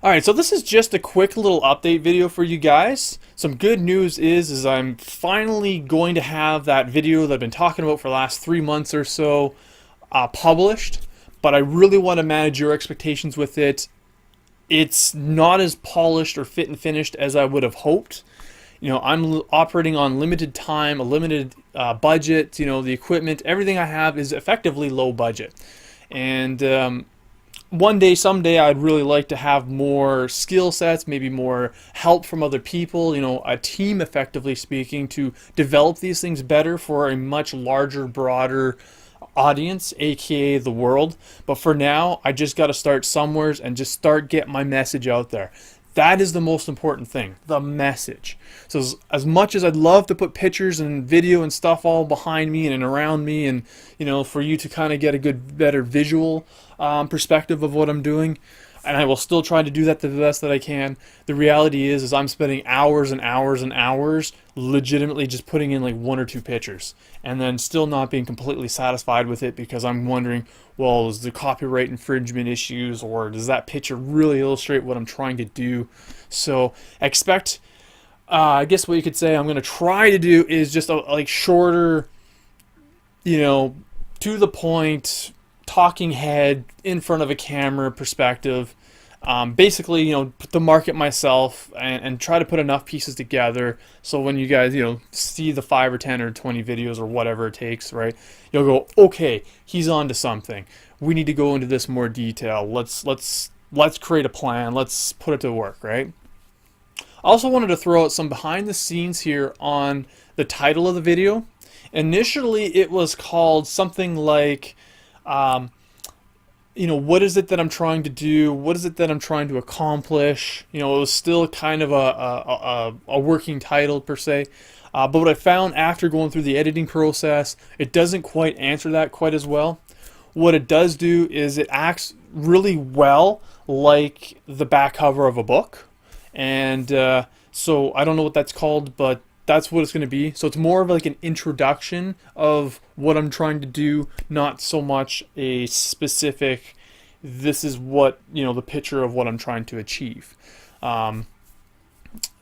Alright, so this is just a quick little update video for you guys. Some good news is I'm finally going to have that video that I've been talking about for the last 3 months or so published, but I really want to manage your expectations with it. It's not as polished or fit and finished as I would have hoped. You know, I'm operating on limited time, a limited budget. You know, the equipment, everything I have is effectively low budget. And one day, someday, I'd really like to have more skill sets, maybe more help from other people, you know, a team, effectively speaking, to develop these things better for a much larger, broader audience, aka the world. But for now, I just got to start somewhere and just start getting my message out there. That is the most important thing, the message. So as much as I'd love to put pictures and video and stuff all behind me and around me, and you know, for you to kind of get a good, better visual perspective of what I'm doing, and I will still try to do that the best that I can. The reality is I'm spending hours and hours and hours legitimately just putting in like 1 or 2 pictures, and then still not being completely satisfied with it because I'm wondering, well, is the copyright infringement issues, or does that picture really illustrate what I'm trying to do? So expect, I guess what you could say I'm going to try to do is just a like shorter, you know, to the point, talking head in front of a camera perspective. Basically, you know, to market myself and try to put enough pieces together so when you guys, you know, see the 5 or 10 or 20 videos or whatever it takes, right? You'll go, okay, he's on to something. We need to go into this more detail. Let's create a plan. Let's put it to work, right? I also wanted to throw out some behind the scenes here on the title of the video. Initially, it was called something like, you know, what is it that I'm trying to do? What is it that I'm trying to accomplish? You know, it was still kind of a working title per se. But what I found after going through the editing process, it doesn't quite answer that quite as well. What it does do is it acts really well like the back cover of a book. And so I don't know what that's called, but that's what it's going to be. So it's more of like an introduction of what I'm trying to do, not so much a specific, this is what, you know, the picture of what I'm trying to achieve.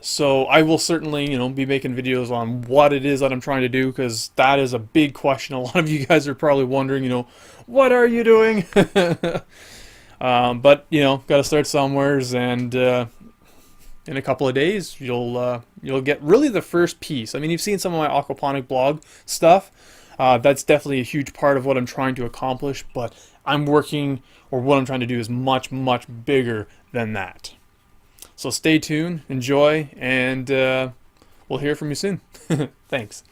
So I will certainly, you know, be making videos on what it is that I'm trying to do, because that is a big question. A lot of you guys are probably wondering, you know, what are you doing? But, you know, got to start somewheres, and in a couple of days, you'll get really the first piece. I mean, you've seen some of my aquaponic blog stuff. That's definitely a huge part of what I'm trying to accomplish, but I'm working, or what I'm trying to do is much, much bigger than that. So stay tuned, enjoy, and we'll hear from you soon. Thanks.